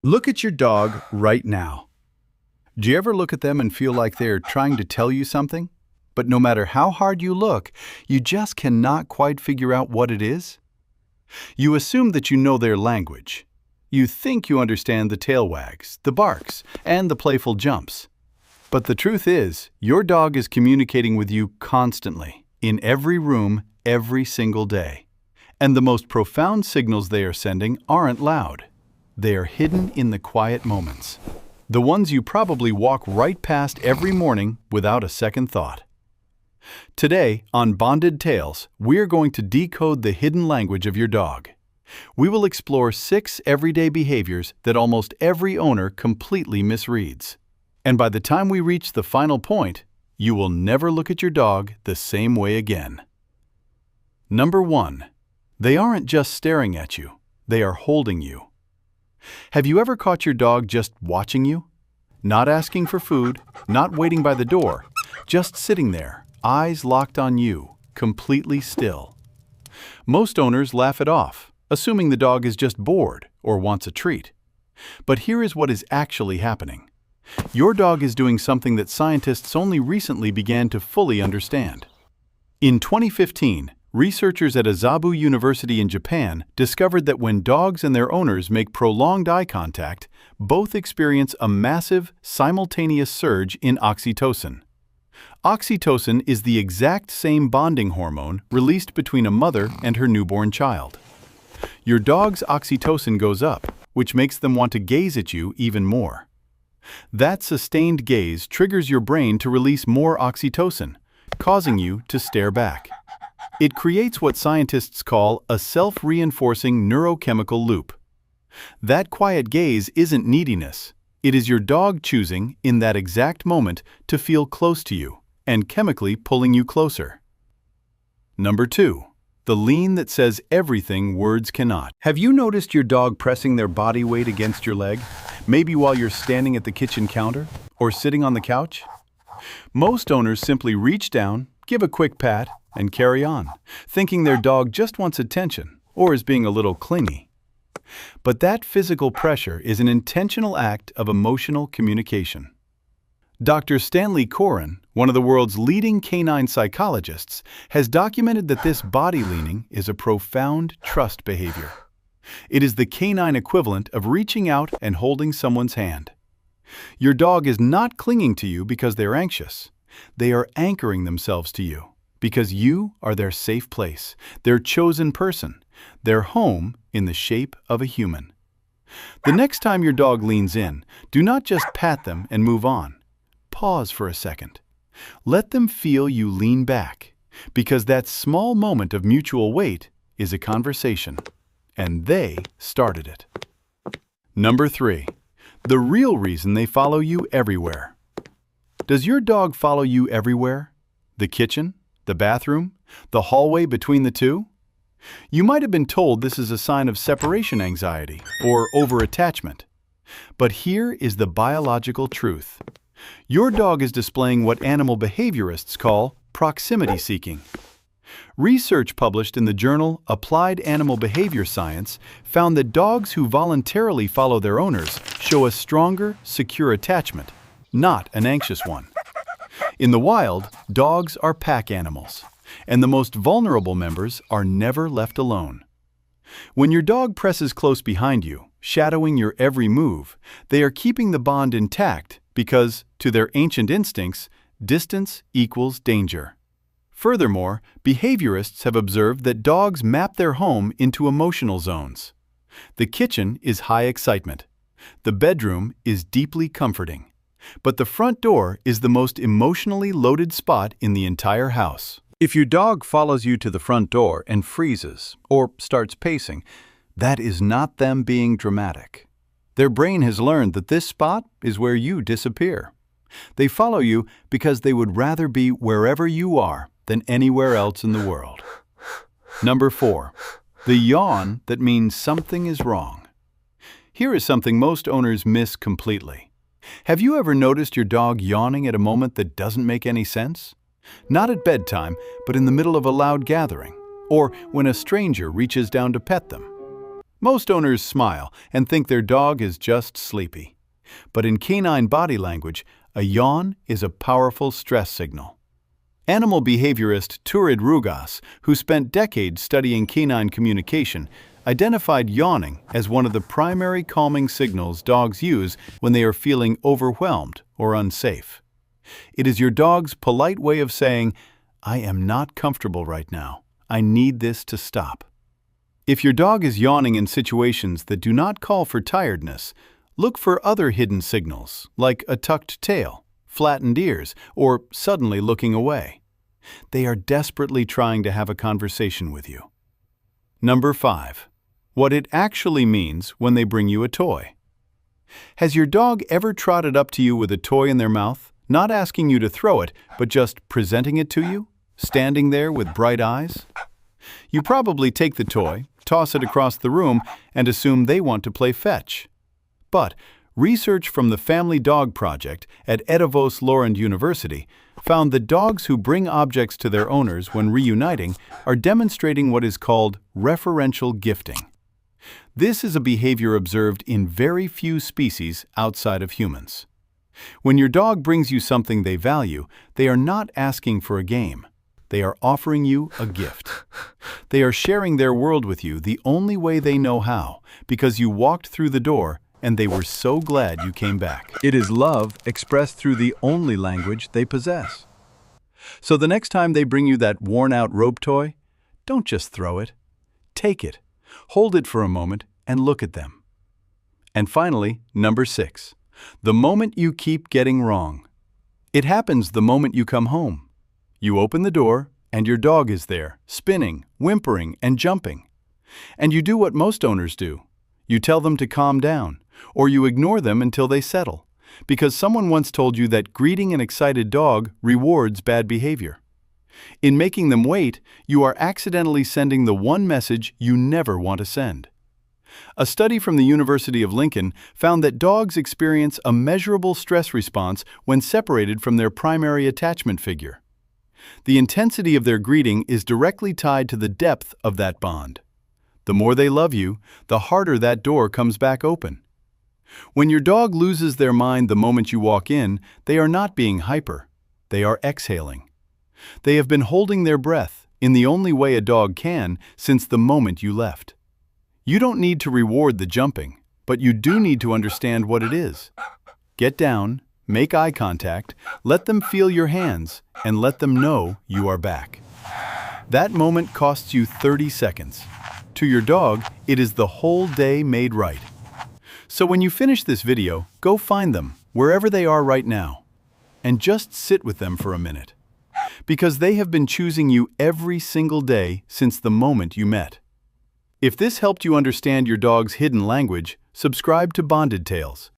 Look at your dog right now. Do you ever look at them and feel like they're trying to tell you something? But no matter how hard you look, you just cannot quite figure out what it is? You assume that you know their language. You think you understand the tail wags, the barks, and the playful jumps. But the truth is, your dog is communicating with you constantly, in every room, every single day. And the most profound signals they are sending aren't loud. They are hidden in the quiet moments. The ones you probably walk right past every morning without a second thought. Today, on Bonded Tales, we're going to decode the hidden language of your dog. We will explore 6 everyday behaviors that almost every owner completely misreads. And by the time we reach the final point, you will never look at your dog the same way again. Number 1. They aren't just staring at you, they are holding you. Have you ever caught your dog just watching you? Not asking for food, not waiting by the door, just sitting there, eyes locked on you, completely still. Most owners laugh it off, assuming the dog is just bored or wants a treat. But here is what is actually happening. Your dog is doing something that scientists only recently began to fully understand. In 2015, researchers at Azabu University in Japan discovered that when dogs and their owners make prolonged eye contact, both experience a massive, simultaneous surge in oxytocin. Oxytocin is the exact same bonding hormone released between a mother and her newborn child. Your dog's oxytocin goes up, which makes them want to gaze at you even more. That sustained gaze triggers your brain to release more oxytocin, causing you to stare back. It creates what scientists call a self-reinforcing neurochemical loop. That quiet gaze isn't neediness. It is your dog choosing, in that exact moment, to feel close to you and chemically pulling you closer. Number 2. The lean that says everything words cannot. Have you noticed your dog pressing their body weight against your leg? Maybe while you're standing at the kitchen counter or sitting on the couch? Most owners simply reach down, give a quick pat, and carry on, thinking their dog just wants attention or is being a little clingy. But that physical pressure is an intentional act of emotional communication. Dr. Stanley Coren, one of the world's leading canine psychologists, has documented that this body leaning is a profound trust behavior. It is the canine equivalent of reaching out and holding someone's hand. Your dog is not clinging to you because they're anxious. They are anchoring themselves to you because you are their safe place, their chosen person, their home in the shape of a human. The next time your dog leans in, do not just pat them and move on. Pause for a second. Let them feel you lean back, because that small moment of mutual weight is a conversation, and they started it. Number 3. The real reason they follow you everywhere. Does your dog follow you everywhere? The kitchen? The bathroom? The hallway between the two? You might have been told this is a sign of separation anxiety or over-attachment. But here is the biological truth. Your dog is displaying what animal behaviorists call proximity seeking. Research published in the journal Applied Animal Behavior Science found that dogs who voluntarily follow their owners show a stronger, secure attachment, not an anxious one. In the wild, dogs are pack animals, and the most vulnerable members are never left alone. When your dog presses close behind you, shadowing your every move, they are keeping the bond intact because, to their ancient instincts, distance equals danger. Furthermore, behaviorists have observed that dogs map their home into emotional zones. The kitchen is high excitement. The bedroom is deeply comforting. But the front door is the most emotionally loaded spot in the entire house. If your dog follows you to the front door and freezes or starts pacing, that is not them being dramatic. Their brain has learned that this spot is where you disappear. They follow you because they would rather be wherever you are than anywhere else in the world. Number 4. The yawn that means something is wrong. Here is something most owners miss completely. Have you ever noticed your dog yawning at a moment that doesn't make any sense? Not at bedtime, but in the middle of a loud gathering, or when a stranger reaches down to pet them. Most owners smile and think their dog is just sleepy. But in canine body language, a yawn is a powerful stress signal. Animal behaviorist Turid Rugas, who spent decades studying canine communication, identified yawning as one of the primary calming signals dogs use when they are feeling overwhelmed or unsafe. It is your dog's polite way of saying, "I am not comfortable right now. I need this to stop." If your dog is yawning in situations that do not call for tiredness, look for other hidden signals, like a tucked tail, flattened ears, or suddenly looking away. They are desperately trying to have a conversation with you. Number 5. What it actually means when they bring you a toy. Has your dog ever trotted up to you with a toy in their mouth, not asking you to throw it, but just presenting it to you, standing there with bright eyes? You probably take the toy, toss it across the room, and assume they want to play fetch. But research from the Family Dog Project at Edavos Lorand University found that dogs who bring objects to their owners when reuniting are demonstrating what is called referential gifting. This is a behavior observed in very few species outside of humans. When your dog brings you something they value, they are not asking for a game. They are offering you a gift. They are sharing their world with you the only way they know how, because you walked through the door and they were so glad you came back. It is love expressed through the only language they possess. So the next time they bring you that worn-out rope toy, don't just throw it. Take it, hold it for a moment, and look at them. And finally, number 6. The moment you keep getting wrong. It happens the moment you come home. You open the door, and your dog is there, spinning, whimpering, and jumping. And you do what most owners do. You tell them to calm down, or you ignore them until they settle, because someone once told you that greeting an excited dog rewards bad behavior. In making them wait, you are accidentally sending the one message you never want to send. A study from the University of Lincoln found that dogs experience a measurable stress response when separated from their primary attachment figure. The intensity of their greeting is directly tied to the depth of that bond. The more they love you, the harder that door comes back open. When your dog loses their mind the moment you walk in, they are not being hyper. They are exhaling. They have been holding their breath, in the only way a dog can, since the moment you left. You don't need to reward the jumping, but you do need to understand what it is. Get down, make eye contact, let them feel your hands, and let them know you are back. That moment costs you 30 seconds. To your dog, it is the whole day made right. So when you finish this video, go find them, wherever they are right now, and just sit with them for a minute. Because they have been choosing you every single day since the moment you met. If this helped you understand your dog's hidden language, subscribe to Bonded Tales.